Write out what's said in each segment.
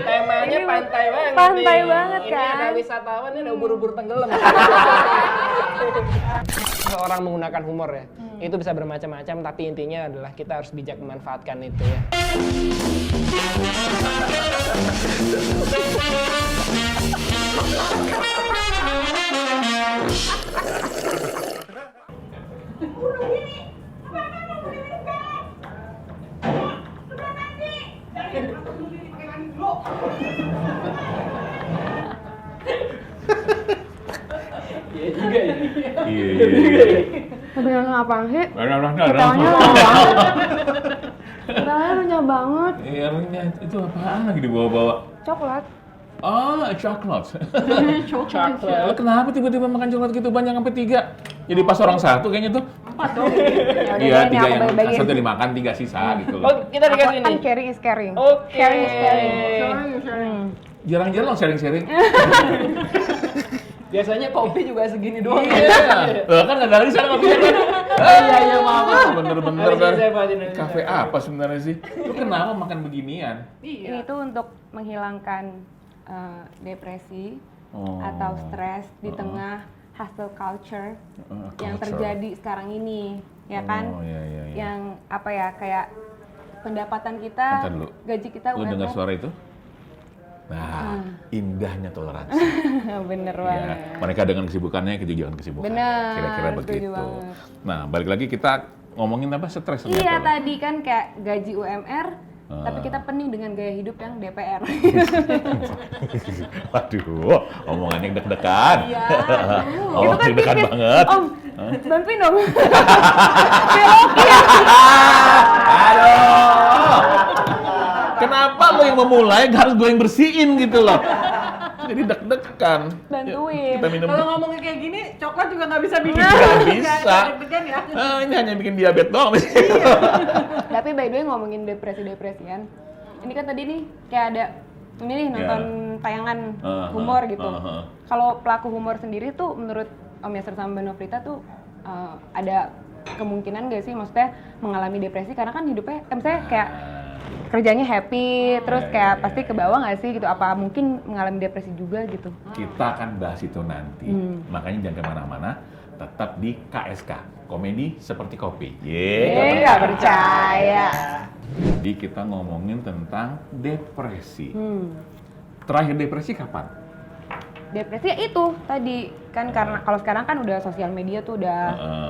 Temanya pantai banget. Pantai nih. banget Ini kan. ada wisatawan, ini ada ubur-ubur tenggelam. Orang menggunakan humor ya, itu bisa bermacam-macam, tapi intinya adalah kita harus bijak memanfaatkan itu ya. Iya juga ya. Iya. Tapi ngapain sih? Ketawanya Ketawanya lama banget. Ketawanya renyah banget. Iya, itu apaan lagi dibawa-bawa? Coklat. Oh, coklat. Coklat. Lo kenapa tiba-tiba makan coklat gitu banyak sampai 3? Jadi pas orang satu kayaknya tuh. 4 dong. Ya udah Iya, deh, ini 3 aku yang bagi-bagi. satu dimakan, 3 sisa gitu Oh, loh. kita dikasih Kan ini. sharing is caring. Oke. Sharing is caring. Jarang-jarang lo sharing-sharing. Biasanya kopi juga segini doang. Iya. Loh kan nggak ada lagi sana kopinya kan? Iya, maaf. Bener-bener Harus kan. saya batin, harus Kafe saya apa sebenarnya sih? Lu kenapa makan beginian? Ini tuh untuk menghilangkan depresi Oh. atau stres di tengah hustle culture yang terjadi sekarang ini, ya kan? Oh, iya, iya, iya. Yang apa ya, kayak pendapatan kita, Bentar dulu. gaji kita Lu dengar UMR. suara itu? Nah, indahnya toleransi. Bener Ya, banget. mereka dengan kesibukannya, kita juga dengan kesibukan. Bener, Kira-kira setuju begitu. banget. Nah, balik lagi kita ngomongin apa? Stres Iya ternyata. tadi kan kayak gaji UMR, tapi kita pening dengan gaya hidup yang DPR. Waduh, omongannya deg-degan. Iya. Oh, deg-degan tipis. banget. Om, bantuin dong. Aduh. Kenapa lo yang memulai, harus gue yang bersihin gitu loh. Jadi deg-degan. Bantuin. Kita minum. Kalau ngomongnya kayak gini, coklat juga nggak bisa bikin. Nggak bisa. Nggak deg-degan ya. Ini hanya bikin diabetes doang. Tapi by the way ngomongin depresi-depresian, ini kan tadi nih kayak ada ini nih nonton tayangan humor gitu. Kalau pelaku humor sendiri tuh menurut Om Yasser sama Mbak Nofrita tuh ada kemungkinan nggak sih maksudnya mengalami depresi karena kan hidupnya, misalnya kayak kerjanya happy, terus kayak pasti ke bawah nggak sih gitu? Apa mungkin mengalami depresi juga gitu? Kita akan bahas itu nanti. Makanya jangan kemana-mana, tetap di KSK. Komedi seperti kopi. Nggak percaya. Jadi kita ngomongin tentang depresi. Terakhir depresi kapan? Depresi ya itu tadi kan karena kalau sekarang kan udah sosial media tuh udah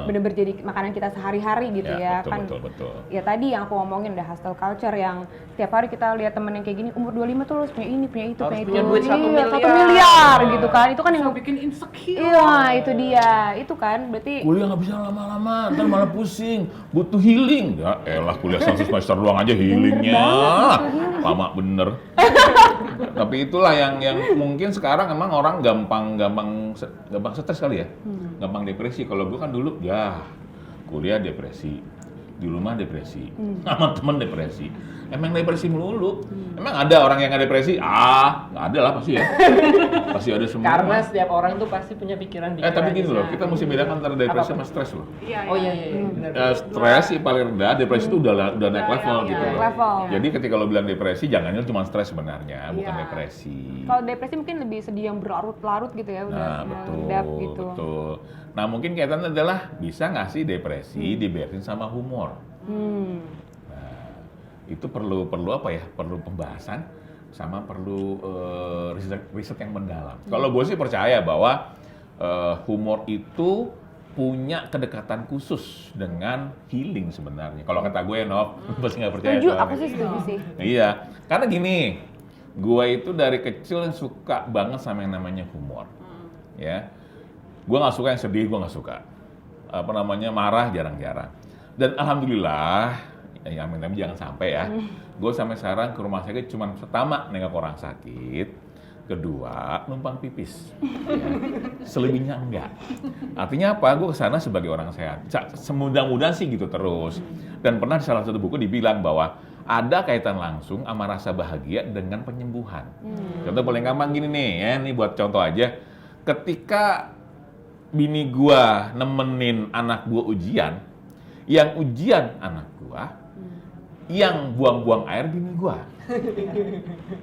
bener-bener jadi makanan kita sehari-hari gitu ya, betul, kan. Betul. Ya tadi yang aku ngomongin udah hustle culture yang setiap hari kita lihat temen yang kayak gini umur 25 tuh harus punya ini, punya itu, Harus punya punya itu. duit 1 Iya, miliar. 1 miliar gitu kan. Itu kan yang Bikin insecure. iya, itu dia. Itu kan berarti Kuliah nggak bisa lama-lama, ntar malah pusing. Butuh healing. Ya elah, kuliah 1 semester doang aja healingnya. Lama bener. Tapi itulah yang mungkin sekarang emang orang gampang stres kali ya. Gampang depresi. Kalau gue kan dulu ya kuliah depresi, di rumah depresi, sama temen depresi. Emang depresi melulu. Emang ada orang yang nggak depresi? Nggak ada lah pasti ya. Pasti ada semua. Karena setiap orang tuh pasti punya pikiran-pikiran. Tapi gini loh, kita mesti bedakan antara depresi sama stres loh. Iya. Oh iya, benar. Stres sih paling rendah, depresi itu udah naik level gitu. naik level. Jadi ketika lo bilang depresi, jangannya cuma stres sebenarnya, bukan depresi. kalau depresi mungkin lebih sedih yang berlarut-larut gitu ya, udah Nah, betul, meledak gitu. betul. Nah, mungkin kaitannya adalah bisa nggak sih depresi diberesin sama humor? Nah, itu perlu apa ya? Perlu pembahasan sama perlu riset yang mendalam. Kalau gue sih percaya bahwa humor itu punya kedekatan khusus dengan healing sebenarnya. Kalau kata gue, Nov, pasti nggak percaya. Setuju, soalnya. aku sih setuju sih. Iya, karena gini, gue itu dari kecil suka banget sama yang namanya humor. Ya, gue nggak suka yang sedih, gue nggak suka. Apa namanya, marah jarang-jarang. Dan alhamdulillah, ya amin jangan sampai ya. Gue sampai sekarang ke rumah sakit cuma pertama nengok orang sakit. Kedua, numpang pipis. Ya. Selebihnya enggak. Artinya apa? Gue kesana sebagai orang sehat. Semudah-mudahan sih gitu terus. Dan pernah di salah satu buku dibilang bahwa ada kaitan langsung sama rasa bahagia dengan penyembuhan. Contoh paling gampang gini nih, ya, ini buat contoh aja. Ketika bini gua nemenin anak gua ujian, yang ujian anak gua, yang buang-buang air bini gua.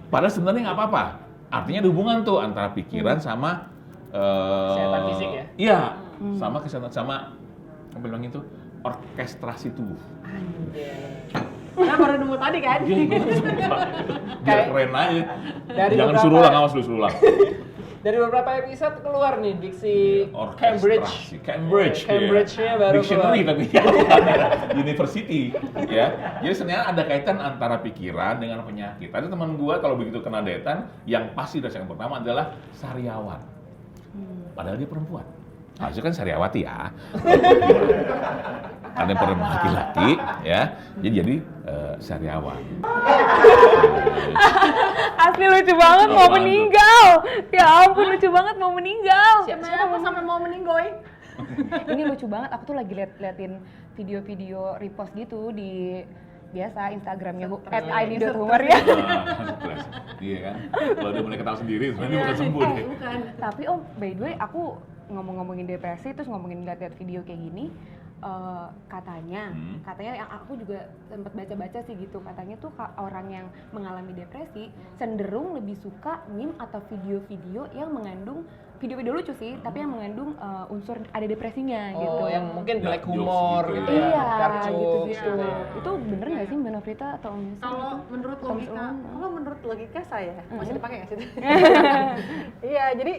Padahal sebenarnya nggak apa-apa. Artinya ada hubungan tuh antara pikiran sama Kesehatan fisik ya? Iya, sama kesehatan sama apa bilang itu orkestrasi tubuh. Nah, baru nemu tadi kan? Biar keren aja. Dari Jangan beberapa- suruh ulang, awas lu suruh ulang. Dari beberapa episode keluar nih diksi Cambridge. Cambridge-nya baru Dictionary keluar. tapi university ya. Jadi sebenarnya ada kaitan antara pikiran dengan penyakit. Ada teman gua kalau begitu kena detan yang pasti yang pertama adalah sariawan. Padahal dia perempuan. Harusnya kan sariawati ya. Karena perempuan laki-laki ya. Jadi sariawan. Asli lucu banget mau Apaan tuh? meninggal. Ya ampun lucu banget mau meninggal. Kenapa sampai mau meninggoy? Ini lucu banget. Aku tuh lagi liatin video-video repost gitu di biasa Instagramnya @id.humor ya. Stres. Iya kan? Kalau dia mulai ketawa sendiri sebenarnya bukan sembuh deh. Bukan. Tapi Om, by the way aku ngomongin depresi terus ngomongin liat-liat video kayak gini. Katanya yang aku juga sempat baca-baca sih gitu, katanya tuh orang yang mengalami depresi cenderung lebih suka meme atau video-video yang mengandung video-video lucu sih, tapi yang mengandung unsur ada depresinya gitu. Oh, yang mungkin black Jokes humor gitu gitu ya. ya. Iya, Dark gitu jokes gitu. gitu. Itu bener nggak sih Mbak Nofrita atau Om Yusuf? Kalau gitu? menurut Atau logika, Misalnya? kalau menurut logika saya masih dipakai nggak sih? Iya, jadi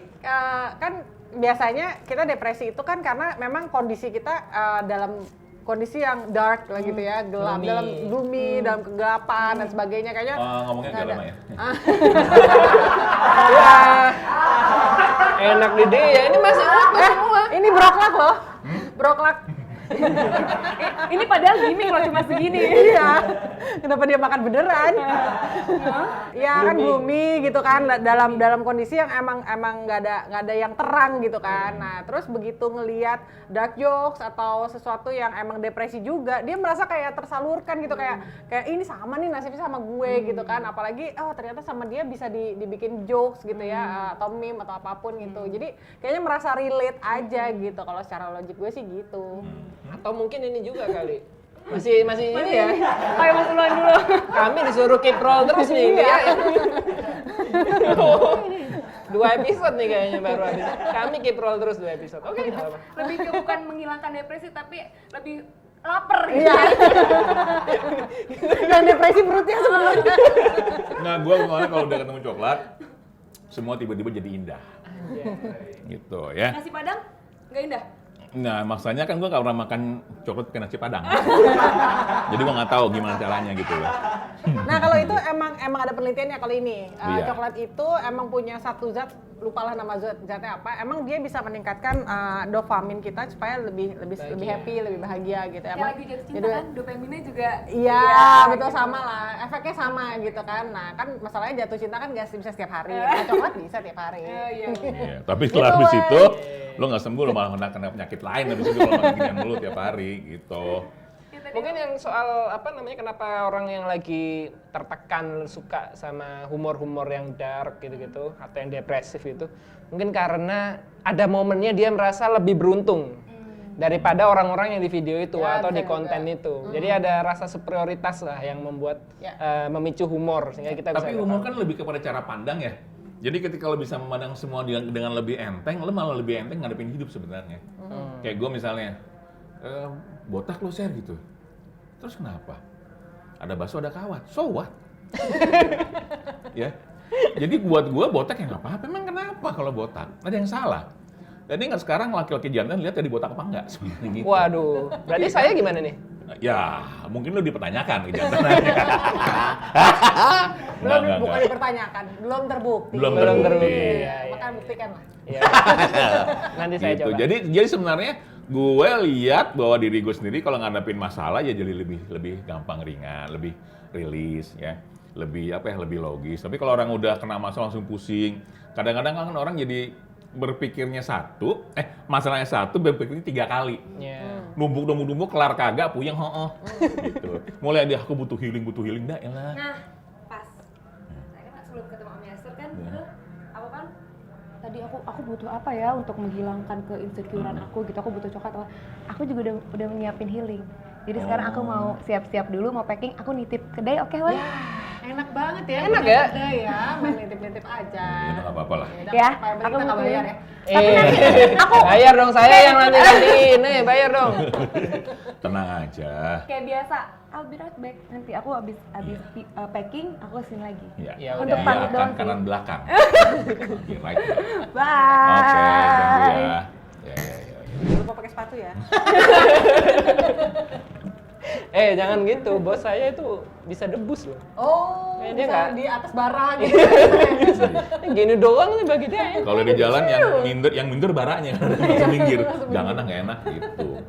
kan biasanya kita depresi itu kan karena memang kondisi kita dalam kondisi yang dark lah gitu ya, gelap, Gloomy. dalam gloomy, dalam kegelapan dan sebagainya kayaknya. Ngomongnya nggak agak ada. lama ya. Ya. Enak di dia. Ini masih utuh semua. Ini broklak loh, broklak. Ini padahal gimmick loh cuma segini. Iya, kenapa dia makan beneran? Iya kan gloomy gitu kan, dalam kondisi yang emang nggak ada yang terang gitu kan. Nah terus begitu ngelihat dark jokes atau sesuatu yang emang depresi juga, dia merasa kayak tersalurkan gitu, kayak ini sama nih nasibnya sama gue gitu kan. Apalagi ternyata sama dia bisa dibikin jokes gitu ya, atau meme atau apapun gitu. Jadi kayaknya merasa relate aja gitu. Kalau secara logik gue sih gitu. Atau mungkin ini juga kali. Masih ini ya. Ayo Mas Uluan dulu. Kami disuruh keep roll terus nih. Iya. Ya. 2 episode nih kayaknya baru habis. Kami keep roll terus 2 episode. Oke, nggak apa-apa. Lebih ke bukan menghilangkan depresi tapi lebih lapar gitu. Iya. Yang depresi perutnya sebenarnya. Nah, gua kemarin kalau udah ketemu coklat, semua tiba-tiba jadi indah. Gitu ya. Nasi Padang nggak indah? Nah, maksudnya kan gua nggak pernah makan coklat pakai nasi padang. Jadi gua nggak tahu gimana caranya gitu ya. Nah kalau itu emang ada penelitiannya kalau ini. Iya. Coklat itu emang punya satu zat, lupalah nama zatnya apa. Emang dia bisa meningkatkan dopamin kita supaya lebih happy, lebih bahagia gitu. Kayak Emang lagi jatuh cinta jadi- kan, dopaminnya juga. Iya, betul gitu. sama lah. Efeknya sama gitu kan. Nah, kan masalahnya jatuh cinta kan nggak bisa setiap hari. Nah, coklat bisa tiap hari. Iya. Iya, tapi setelah habis itu lo nggak sembuh, lo malah kena penyakit lain habis itu kalau makan ginian mulu tiap hari gitu. Mungkin yang soal apa namanya kenapa orang yang lagi tertekan suka sama humor-humor yang dark gitu-gitu atau yang depresif itu mungkin karena ada momennya dia merasa lebih beruntung daripada orang-orang yang di video itu Ya, atau bisa di konten juga. itu. Jadi ada rasa superioritas lah yang membuat Ya. memicu humor sehingga kita bisa Tapi humor kan lebih kepada cara pandang ya. Jadi ketika lo bisa memandang semua dengan lebih enteng, lo malah lebih enteng ngadepin hidup sebenarnya. Kayak gue misalnya, botak lo share gitu. Terus kenapa? Ada bakso, ada kawat. So what? Ya. Jadi buat gue botak ya nggak apa-apa. Emang kenapa kalau botak? Ada yang salah. Dan ini kan sekarang laki-laki jantan lihat tadi botak apa enggak sebenarnya gitu. Waduh, berarti saya gimana nih? Ya, mungkin lo dipertanyakan ke jantan. Bukan dipertanyakan, belum terbukti. Belum Belum terbukti. terbukti. Iya, iya. Maka buktikan lah. Ya. Nanti saya Gitu. coba. Jadi sebenarnya gue lihat bahwa diri gue sendiri kalau ngadepin masalah ya jadi lebih gampang ringan, lebih rilis ya, lebih lebih logis. Tapi kalau orang udah kena masalah langsung pusing. Kadang-kadang kan orang jadi berpikirnya masalahnya satu berpikirnya 3 kali. Ya. Numpuk kelar kagak, puyeng gitu. Mulai dia aku butuh healing dah elah. Nah, pas. Saya kan sebelum ketemu Om Yasir kan, apa kan? Tadi aku butuh apa ya untuk menghilangkan keinsecurean aku gitu. Aku butuh coklat. Aku juga udah nyiapin healing. Jadi sekarang aku mau siap-siap dulu, mau packing, aku nitip kedai, oke lah. Enak banget ya. Enak ya? Ya, main nitip-nitip aja. Ya udah nggak apa-apa lah. Ya, aku aku nggak mau bayar ya. Tapi nanti aku bayar dong, saya yang nanti gantiin, bayar dong. Tenang aja. kayak biasa, I'll be right back. Nanti aku habis packing, aku kesini lagi. Ya, Ya Untuk udah. pamit akan doang sih. kanan belakang. Oke, right. Bye. Oke, tunggu ya. Ya. Jangan lupa pakai sepatu ya. Jangan gitu, bos saya itu bisa debus loh. Oh, Dia bisa nggak- di atas bara gitu. Gini doang nih bagi dia. Kalau di jalan yang minder baranya langsung minggir. Jangan nggak enak gitu.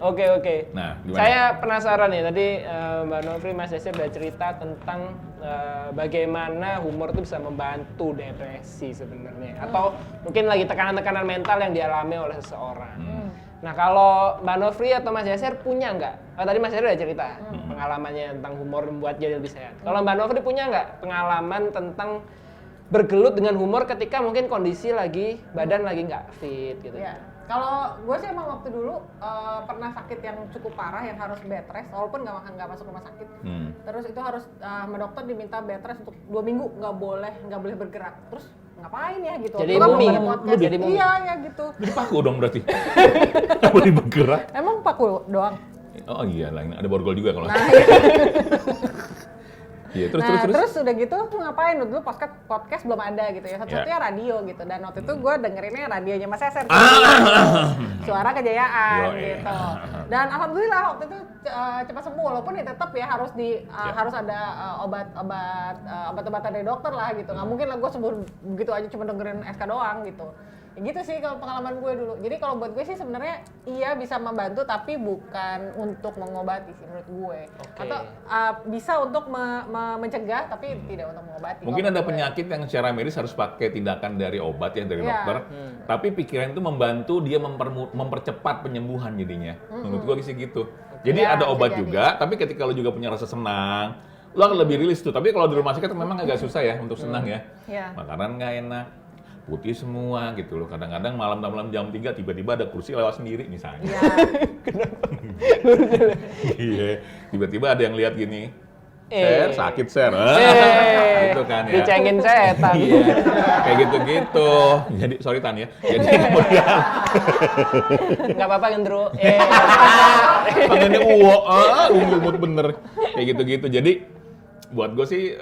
Oke. Nah, gimana? Saya penasaran nih, tadi Mbak Novri, Mas Yasir udah cerita tentang bagaimana humor itu bisa membantu depresi sebenarnya. Atau mungkin lagi tekanan-tekanan mental yang dialami oleh seseorang. Nah kalau Mbak Novri atau Mas Yasir punya nggak? Tadi Mas Yasir udah cerita pengalamannya tentang humor membuat jadi lebih sehat. Kalau Mbak Novri punya nggak pengalaman tentang bergelut dengan humor ketika mungkin kondisi badan lagi nggak fit gitu? Ya, kalau gue sih emang waktu dulu pernah sakit yang cukup parah yang harus bed rest, walaupun nggak masuk rumah sakit. Terus itu harus sama dokter diminta bed rest untuk 2 minggu, nggak boleh bergerak. Terus ngapain ya gitu? Jadi Waktu itu kan mumi. belum ada podcast. Jadi mumi. Iya ya gitu. Jadi paku dong berarti. Nggak boleh bergerak. Emang paku doang. Oh iya, lain ada borgol juga kalau. Nah, iya. Iya, terus udah gitu aku ngapain dulu podcast belum ada gitu ya, satu-satunya radio gitu, dan waktu itu gue dengerinnya radionya Mas Eser, Suara Kejayaan gitu, dan alhamdulillah waktu itu cepat sembuh, walaupun ya tetap ya harus ada obat-obatan dari dokter lah gitu, nggak mungkin lah gue sembuh begitu aja cuma dengerin SK doang gitu. Ya gitu sih kalau pengalaman gue dulu. Jadi kalau buat gue sih sebenarnya iya bisa membantu tapi bukan untuk mengobati sih menurut gue. Oke. Atau bisa untuk mencegah tapi tidak untuk mengobati. Mungkin Kalau ada menurut gue. penyakit yang secara medis harus pakai tindakan dari obat ya dari Iya. dokter, tapi pikiran itu membantu dia mempercepat penyembuhan jadinya. Menurut gua sih gitu. Jadi Ya, ada bisa obat jadi. juga, tapi ketika lo juga punya rasa senang, lo akan lebih rilis tuh. Tapi kalau di rumah sakit memang agak susah ya untuk senang ya. Iya. Makanan nggak enak, putih semua gitu loh. Kadang-kadang malam jam 3 tiba-tiba ada kursi lewat sendiri misalnya. Iya. Iya. Tiba-tiba ada yang lihat gini. Eh. Sakit, Ser. Gitu kan ya. Dicengin setan. Iya, kayak gitu-gitu. Jadi sorry Tan ya. Jadi kemudian Nggak apa-apa Gendro. tangannya lumut bener. Kayak gitu-gitu. Jadi buat gue sih,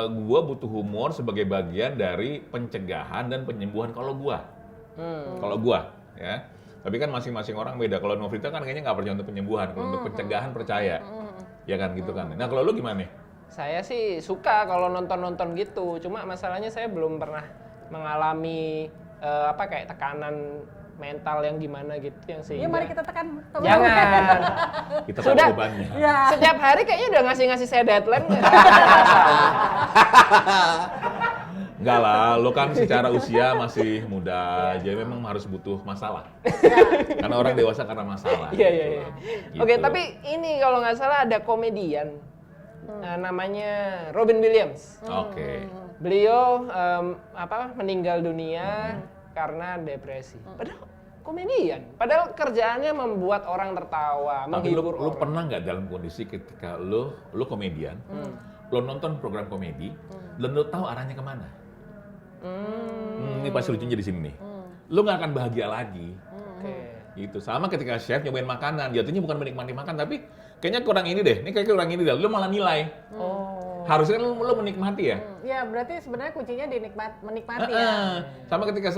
gue butuh humor sebagai bagian dari pencegahan dan penyembuhan kalau gue. Kalau gue, ya. Tapi kan masing-masing orang beda. Kalau Novita kan kayaknya nggak percaya untuk penyembuhan. Kalau untuk pencegahan percaya. Ya kan gitu kan. Nah kalau lu gimana nih? Saya sih suka kalau nonton-nonton gitu. Cuma masalahnya saya belum pernah mengalami kayak tekanan mental yang gimana gitu yang sehingga. Iya, mari kita tekan. Jangan. Kita Sudah. tahu bebannya. Ya. Setiap hari kayaknya udah ngasih saya deadline. Enggak lah, lo kan secara usia masih muda, jadi memang harus butuh masalah. Karena orang dewasa karena masalah. Iya. Gitu. Oke, tapi ini kalau nggak salah ada komedian namanya Robin Williams. Oke. Beliau meninggal dunia karena depresi. Padahal komedian. Padahal kerjaannya membuat orang tertawa, Tapi menghibur lu orang. pernah nggak dalam kondisi ketika lu komedian, lu nonton program komedi, dan lu tahu arahnya kemana? Ini pasti lucunya di sini nih. Lu nggak akan bahagia lagi. Oke. Gitu. Sama ketika chef nyobain makanan, jatuhnya bukan menikmati makan, tapi kayaknya kurang ini deh, ini kayaknya kurang ini deh. Lu malah nilai. Oh. Harusnya kan lu menikmati ya. Ya, berarti sebenarnya kuncinya menikmati ya. Sama ketika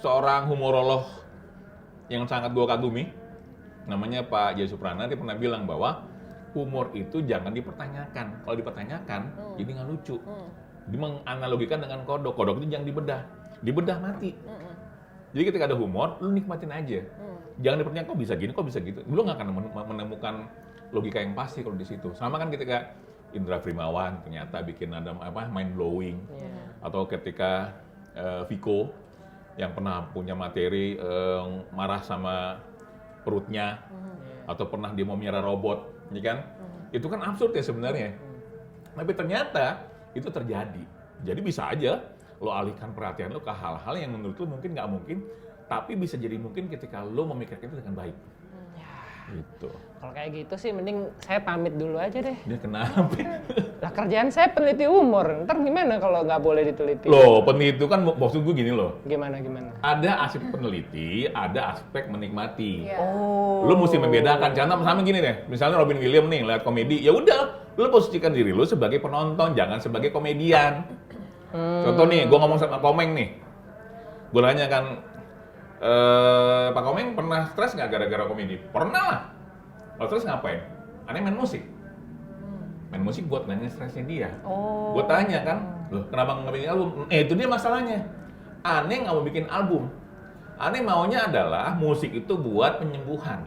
seorang humorolog yang sangat gua kagumi, namanya Pak Jaya Suprana, dia pernah bilang bahwa humor itu jangan dipertanyakan. Kalau dipertanyakan, jadi nggak lucu. Dia menganalogikan dengan kodok. Kodok itu jangan dibedah mati. Jadi ketika ada humor, lu nikmatin aja. Jangan dipertanyakan, kok bisa gini, kok bisa gitu. Lu nggak akan menemukan logika yang pasti kalau di situ. Sama kan ketika Indra Primawan ternyata bikin ada mind blowing, atau ketika Viko yang pernah punya materi marah sama perutnya, atau pernah dia mau miara robot, ya kan? Itu kan absurd ya sebenarnya. Tapi ternyata itu terjadi. Jadi bisa aja lo alihkan perhatian lo ke hal-hal yang menurut lo mungkin nggak mungkin, tapi bisa jadi mungkin ketika lo memikirkan itu dengan baik. Gitu. Kalau kayak gitu sih mending saya pamit dulu aja deh. Dia kenapa? Lah kerjaan saya peneliti humor, ntar gimana kalau nggak boleh diteliti? Loh, peneliti itu kan maksud gue gini loh. Gimana? Ada aspek peneliti, ada aspek menikmati. Oh. Lu mesti membedakan. Contoh sama gini deh, misalnya Robin Williams nih lihat komedi, ya udah, lu posisikan diri lu sebagai penonton, jangan sebagai komedian. Contoh nih, gue ngomong sama Komeng nih, gue nanya kan, Pak Komeng pernah stres nggak gara-gara komedi? Pernah lah. Kalau stres ngapain? Aneh main musik. Main musik buat nanya stresnya dia. Oh. Gue tanya kan, loh kenapa nggak bikin album? Itu dia masalahnya. Aneh nggak mau bikin album. Aneh maunya adalah musik itu buat penyembuhan,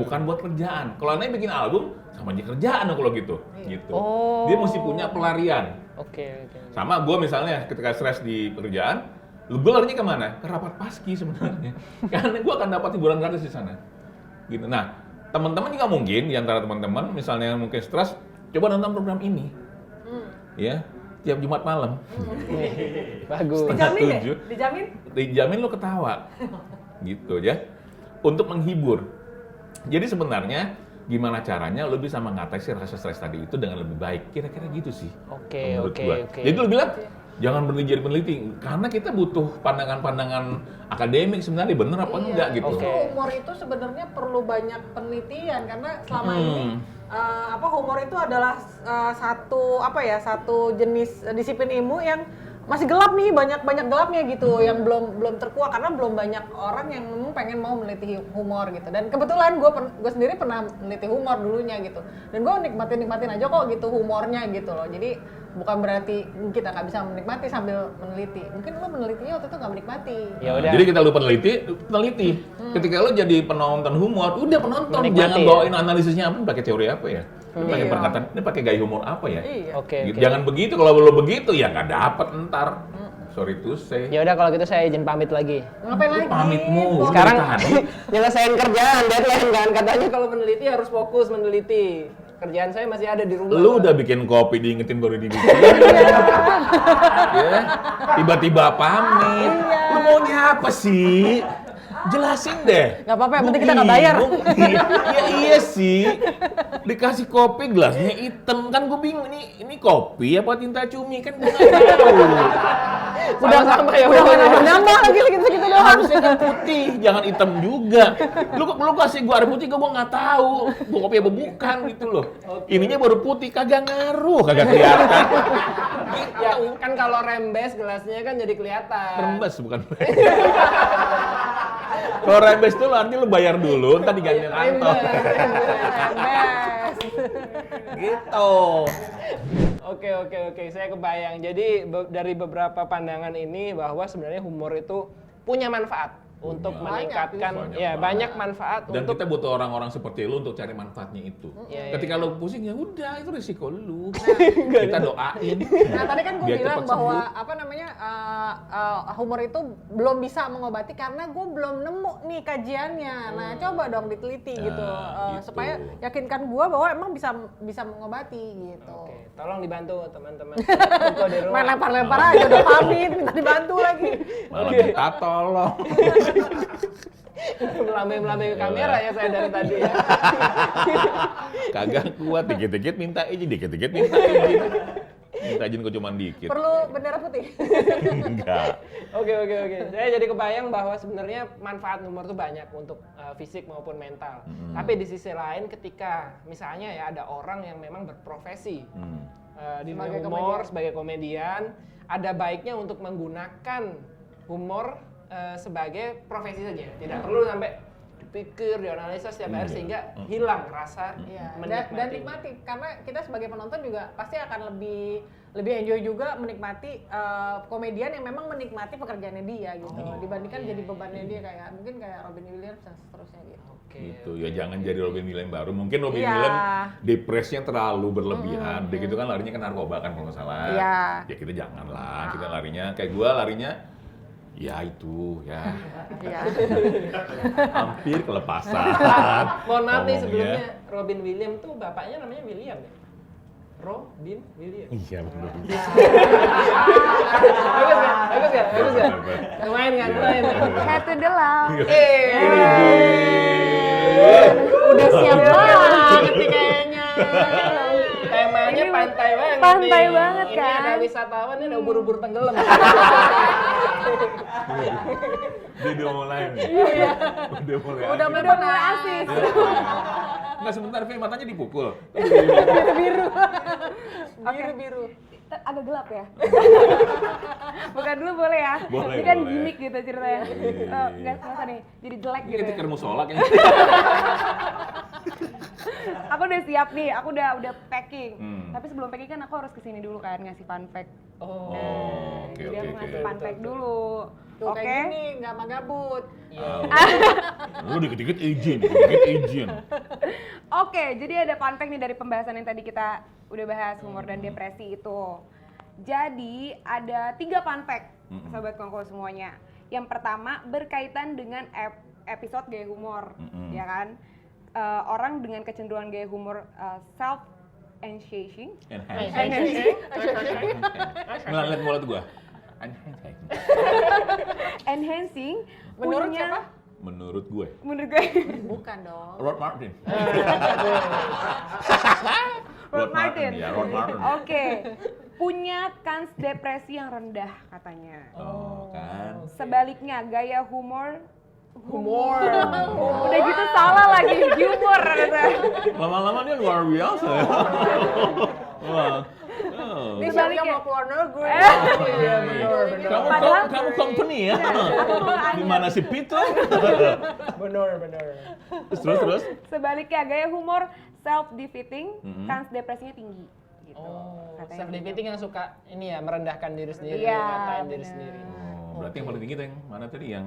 bukan buat kerjaan. Kalau Aneh bikin album, sama aja kerjaan dong kalau gitu. Gitu. Oh. Dia mesti punya pelarian. Oke. Sama gue misalnya ketika stres di pekerjaan, gue larinya kemana? Ke rapat paski sebenarnya. Karena gue akan dapat hiburan gratis di sana. Gitu. Nah, teman-teman juga mungkin di antara teman-teman misalnya mungkin stres, coba nonton program ini. Ya, tiap Jumat malam. Bagus. Dijamin ya? 7. Dijamin? Dijamin lo ketawa. Gitu ya. Untuk menghibur. Jadi sebenarnya gimana caranya lo bisa mengatasi rasa stres tadi itu dengan lebih baik. Kira-kira gitu sih. Oke. Jadi lo bilang jangan berhenti jadi peneliti karena kita butuh pandangan-pandangan akademik sebenarnya bener apa enggak gitu. Oke. Humor itu sebenarnya perlu banyak penelitian karena selama ini humor itu adalah satu jenis disiplin ilmu yang masih gelap nih, banyak gelapnya gitu, yang belum terkuak karena belum banyak orang yang memang pengen mau meneliti humor gitu. Dan kebetulan gue sendiri pernah meneliti humor dulunya gitu, dan gue nikmatin aja kok gitu humornya gitu loh. Jadi bukan berarti kita nggak bisa menikmati sambil meneliti. Mungkin lo menelitinya waktu itu nggak menikmati. Ya udah. Jadi kita lupa peneliti. Ketika lo jadi penonton humor, udah penonton Menikmati, jangan ya? bawain analisisnya apa, pakai teori apa ya? Ini pakai perkataan, ini pakai gaya humor apa ya? Iya. Oke. Gitu. Jangan begitu, kalau lo begitu ya nggak dapet ntar. Sorry to say. Ya udah kalau gitu saya izin pamit lagi. Ngapain lagi? Pamitmu. Sekarang udah tadi. nyelesain kerjaan deadline kan, katanya kalau meneliti harus fokus meneliti. Kerjaan saya masih ada di rumah. Lu udah bikin kopi diingetin baru dibikin. Ya, tiba-tiba pamit. Lu maunya apa sih? Jelasin deh. Nggak apa-apa, yang Gua penting kita nggak bayar. bingung. Iya sih. Dikasih kopi gelasnya hitam kan gue bingung ini kopi apa tinta cumi kan gue nggak tahu. Udah sama ya Udah udah. nggak nambah lagi segitu doang. Harusnya kan putih, jangan hitam juga. Lu kasih gua air putih gua nggak tahu. Gua kopi apa bukan gitu loh. Ininya baru putih kagak ngaruh, kagak kelihatan. Ya kan kalau rembes gelasnya kan jadi kelihatan. Rembes bukan. Kalau rembes tuh artinya lu bayar dulu, ntar diganti kantor. Gitu. Oke, saya kebayang. Jadi dari beberapa pandangan ini bahwa sebenarnya humor itu punya manfaat untuk meningkatkan banyak manfaat Dan untuk kita butuh orang-orang seperti lu untuk cari manfaatnya itu. Iya, Ketika lu pusing ya udah itu risiko lu. Kita doain. Nah tadi kan gue Biar bilang cepat bahwa sembuh. humor itu belum bisa mengobati karena gue belum nemu nih kajiannya. Nah coba dong diteliti gitu, gitu. supaya yakinkan gue bahwa emang bisa mengobati gitu. Oke, tolong dibantu teman-teman. Toko di rumah. Main lempar-lempar aja udah pamit, minta dibantu lagi. Malah minta tolong. Melambai-melambai ke kamera ya saya dari tadi ya. Kagak kuat, dikit-dikit minta izin, dikit-dikit minta izin. Minta izin kok cuma dikit. Perlu bendera putih. Enggak. Oke. Saya jadi kebayang bahwa sebenarnya manfaat humor itu banyak untuk fisik maupun mental. Tapi di sisi lain ketika misalnya ya ada orang yang memang berprofesi di dunia humor sebagai komedian, ada baiknya untuk menggunakan humor sebagai profesi saja. Tidak perlu sampai dipikir, dianalisa setiap hari sehingga hilang rasa menikmati. Dan nikmati karena kita sebagai penonton juga pasti akan lebih enjoy juga menikmati komedian yang memang menikmati pekerjaannya dia gitu dibandingkan jadi bebannya dia kayak Robin Williams dan seterusnya gitu. Gitu ya, jangan jadi Robin Williams baru. Mungkin Robin Williams depresinya terlalu berlebihan. Dia gitu kan larinya ke narkoba kan kalau nggak salah. Iya. Ya kita janganlah, kita larinya kayak gua larinya ya itu ya. Hampir kelepasan. Mohon maaf nih Ngomongnya. sebelumnya, Robin Williams tuh bapaknya namanya William ya? Robin Williams. Iya benar. Bagus ya? Lumayan kan? Iya. Head to the love. Iya. udah siap banget nih kayaknya. Temanya pantai banget. Pantai nih. banget Ini kan? ada wisatawan ini udah ubur-ubur tenggelam. Dia udah mulai nih. Udah mulai. Udah asik. mulai asik. Nggak sebentar, Fe, matanya dipukul. Biru-biru. Agak gelap ya. Bukan dulu boleh ya. Boleh, Ini kan boleh. gimmick gitu ceritanya. Iya. Nggak usah nih, jadi jelek gitu. Ini Ya. tikar musola kayaknya. Aku udah siap nih, aku udah packing. Hmm. Tapi sebelum packing kan aku harus kesini dulu kan ngasih fun fact. Oh. Oh, oke, Jadi aku oke, ngasih oke. fun fact dulu. Tuh Oke. kayak gini, nggak magabut. Lu dikit-dikit izin. Oke, jadi ada fun fact nih dari pembahasan yang tadi kita udah bahas humor dan depresi itu. Jadi ada 3 fun fact, sobat Kongko semuanya. Yang pertama berkaitan dengan episode gaya humor, ya kan? Orang dengan kecenderungan gaya humor self enhancing. Ngeliat mulut gua. Enhancing. Menurut punya- siapa? Menurut gue. Menurut gue. Bukan dong. Rod Martin. Rod Martin. Ya, Rod Martin. Oke. Punya kans depresi yang rendah katanya. Oh, kan. Sebaliknya gaya humor. Udah gitu salah lagi humor kata. Lama-lama dia luar biasa ya. Wah. Oh. Ini Sebaliknya. siapnya mau keluar negeri. Iya, benar. Kamu company ya? Di mana si Peter? Benar. Terus. Sebaliknya gaya humor self defeating, kans depresinya tinggi. Gitu. Oh, Katanya self gitu. defeating yang suka ini ya merendahkan diri sendiri, Iya, ngatain diri benar. sendiri. Oh, berarti yang paling tinggi tuh yang mana tadi yang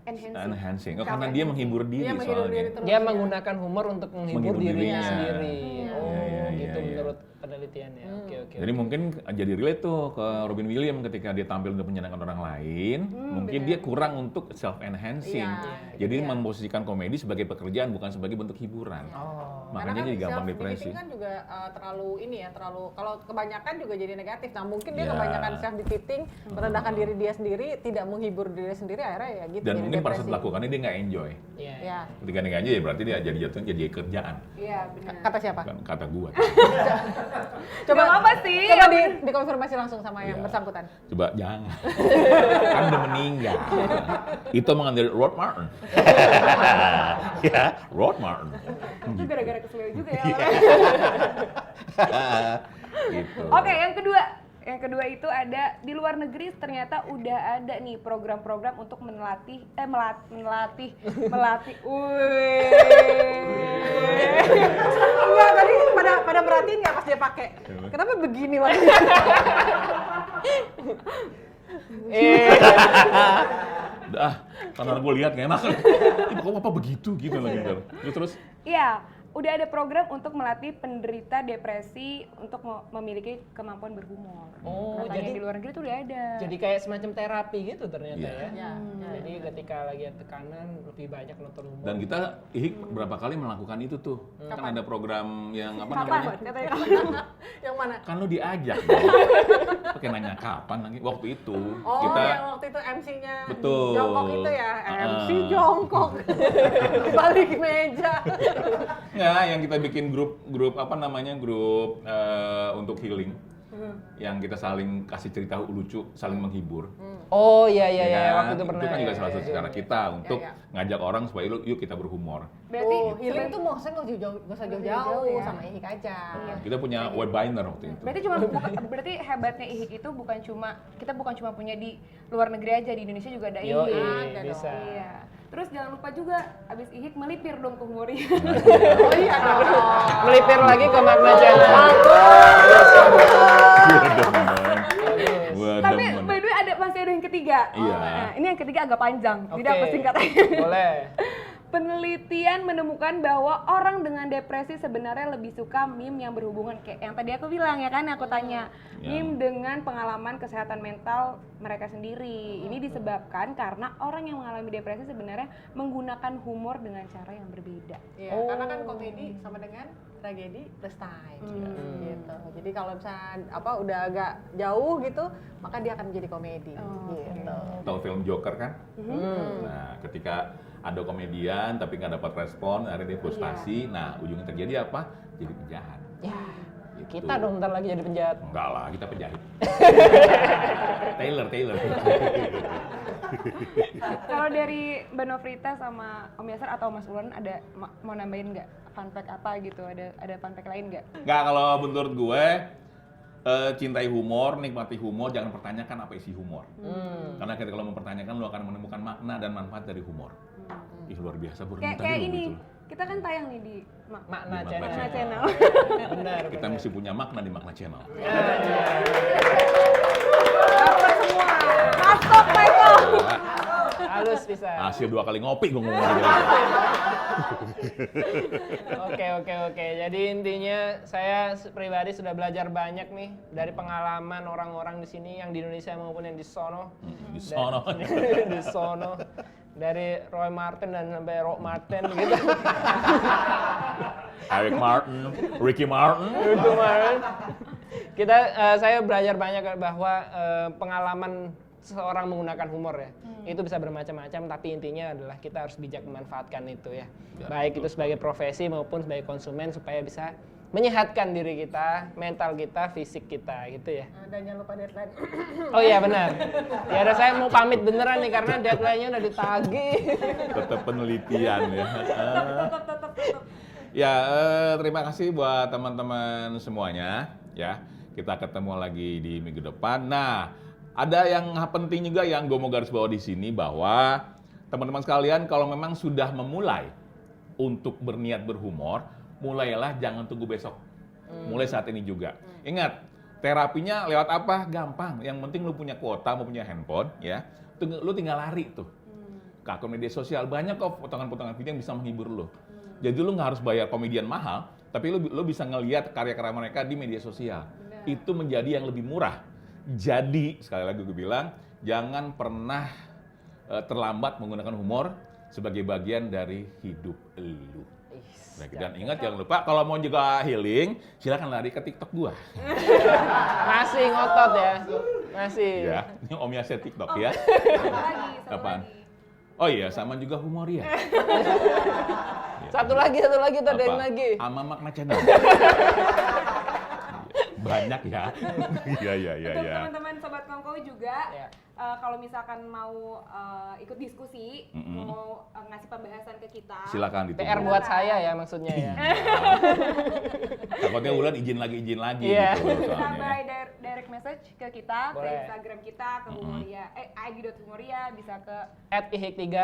Enhancing. enhancing. Oh, karena dia menghibur diri Dia menghibur diri soalnya. terus. Dia menggunakan humor untuk menghibur Menghibur dirinya dirinya. sendiri. Oh, Iya, gitu iya. menurut penelitiannya. Oke. Jadi mungkin jadi relate tuh ke Robin Williams ketika dia tampil untuk menyenangkan orang lain, mungkin dia kurang untuk self enhancing. Iya, Jadi memposisikan komedi sebagai pekerjaan bukan sebagai bentuk hiburan. Oh. Makanya jadi gampang depresi. Self-defeating kan juga terlalu ini ya, kalau kebanyakan juga jadi negatif. Nah mungkin dia Ya. kebanyakan self-defeating, merendahkan diri dia sendiri, tidak menghibur diri sendiri, akhirnya ya gitu. Dan jadi mungkin pada saat depresi. lakukannya dia nggak enjoy. Iya. Ya, Ketika nggak enjoy ya berarti dia jadi jatuhnya jadi kerjaan. Iya benar. kata siapa? Bukan kata gua. Coba apa sih? Coba dikonfirmasi langsung sama yang Iya. bersangkutan. Coba jangan. Kan udah meninggal. Itu omongan dari Rod Martin. Ya, Rod Martin. Itu gara-gara keselio juga ya. Iya. orang. Gitu. Oke, yang kedua. Yang kedua itu ada di luar negeri ternyata udah ada nih program-program untuk melatih. Enggak, tadi pada merhatiin nggak pas dia pakai? Kenapa begini warnanya? Udah, karena gue lihat nggak enak. Ih, kok apa begitu gitu lagi. Terus. Iya, udah ada program untuk melatih penderita depresi untuk memiliki kemampuan berhumor. Oh, Katanya jadi- di luar negeri itu udah ada. Jadi kayak semacam terapi gitu ternyata Iya. ya. Ya, Jadi ketika lagi ada tekanan lebih banyak nonton humor. Dan kita IHIK berapa kali melakukan itu tuh. Kan ada program yang apa Kapan? namanya? Katanya yang mana? Kan lu diajak dong. Pakai nanya kapan lagi waktu itu. Oh, Kita yang waktu itu MC-nya Betul. jongkok itu ya, MC Ah. jongkok, balik meja. nggak yang kita bikin grup apa namanya grup untuk healing. Yang kita saling kasih cerita lucu, saling menghibur. Oh iya Ya kan? waktu itu pernah. Itu kan juga ya, salah satu ya, cara ya. kita untuk ya. ngajak orang supaya yuk kita berhumor. berarti Oh, healing tuh maksudnya nggak usah jauh-jauh ya. sama IHIK aja. Kita punya web binder waktu itu. Berarti berarti hebatnya IHIK itu bukan cuma punya di luar negeri aja, di Indonesia juga ada Yo, IHIK. Ada bisa. Iya. Terus jangan lupa juga abis IHIK melipir dong ke humornya. Oh iya dong. Melipir lagi ke makna janji. Gua Tapi demen. by the way masih ada yang ketiga. Iya. Nah, ini yang ketiga agak panjang. Jadi Oke. aku singkat aja. Boleh. Penelitian menemukan bahwa orang dengan depresi sebenarnya lebih suka meme yang berhubungan kayak yang tadi aku bilang ya kan, aku tanya Ya. meme dengan pengalaman kesehatan mental mereka sendiri. Ini disebabkan karena orang yang mengalami depresi sebenarnya menggunakan humor dengan cara yang berbeda. Iya, karena kan komedi sama dengan tragedi plus time gitu. Jadi kalau misalnya udah agak jauh gitu, maka dia akan menjadi komedi gitu. Tahu film Joker kan? Nah, ketika ada komedian tapi nggak dapat respon, akhirnya dia frustasi. Nah, ujungnya terjadi apa? Jadi penjahat. Ya, Gitu. kita dong ntar lagi jadi penjahat. Enggak lah, kita penjahit. Taylor. Kalau dari Mbak Nofrita sama Om Yasser atau Mas Ulon ada mau nambahin nggak fun fact apa gitu? Ada fun fact lain nggak? Nggak, kalau menurut gue, cintai humor, nikmati humor, jangan pertanyakan apa isi humor. Karena ketika lo mempertanyakan, lo akan menemukan makna dan manfaat dari humor. Ih, luar biasa baru Kayak tadi lo ini, gitu. kita kan tayang nih di Makna Di channel. Makna Channel. Benar. Kita mesti punya makna di Makna Channel. Dapat semua. Masuk, Michael. Halus bisa. Hasil 2 kali ngopi gue ngomong gitu. Oke. Jadi intinya saya pribadi sudah belajar banyak nih dari pengalaman orang-orang di sini yang di Indonesia maupun yang di sono. Di sono. Di sono. Dari Roy Martin dan sampai Rock Martin gitu. Eric Martin, Ricky Martin. Itu Martin. Saya belajar banyak bahwa pengalaman seseorang menggunakan humor ya. Itu bisa bermacam-macam, tapi intinya adalah kita harus bijak memanfaatkan itu ya. Baik itu sebagai profesi maupun sebagai konsumen supaya bisa menyehatkan diri kita, mental kita, fisik kita gitu ya. Dan jangan lupa deadline. Oh iya benar. Ya udah saya mau pamit beneran nih karena deadline-nya udah ditagih. Tetap penelitian ya. Ya, terima kasih buat teman-teman semuanya ya. Kita ketemu lagi di minggu depan. Nah, ada yang penting juga yang gue mau garis bawah di sini bahwa teman-teman sekalian kalau memang sudah memulai untuk berniat berhumor, mulailah, jangan tunggu besok. Mulai saat ini juga. Ingat, terapinya lewat apa? Gampang. Yang penting lu punya kuota, mau punya handphone ya. Lu tinggal lari tuh. Ke akun media sosial banyak kok potongan-potongan video yang bisa menghibur lu. Jadi lu nggak harus bayar komedian mahal, tapi lu bisa ngelihat karya-karya mereka di media sosial. Itu menjadi yang lebih murah. Jadi, sekali lagi gue bilang, jangan pernah terlambat menggunakan humor sebagai bagian dari hidup lu. Nah, dan ingat jangan lupa kalau mau juga healing, silakan lari ke TikTok gua. Masih ngotot ya. Masih. Ya, ini Om Yasser TikTok ya. Satu Apaan? lagi. Oh iya, sama juga humor ya. Satu lagi tuh ada yang Apa? lagi. Ama Makna Channel. Banyak ya. Iya. Untuk teman-teman Sobat Kongko juga, Ya. kalau misalkan mau ikut diskusi, mau ngasih pembahasan ke kita, Silakan ditunggu. PR buat saya ya maksudnya ya. Takutnya Wulan izin lagi Iya. gitu. bisa soalnya. by direct message ke kita, ke Boleh. Instagram kita, ke Humoria, id.humoria, bisa ke @ihik3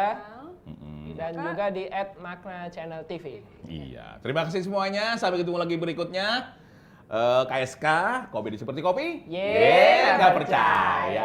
dan juga di @makna channel TV. Iya. Terima kasih semuanya. Sampai ketemu lagi berikutnya. KSK, komedi seperti kopi. Yeay, Nggak nggak percaya.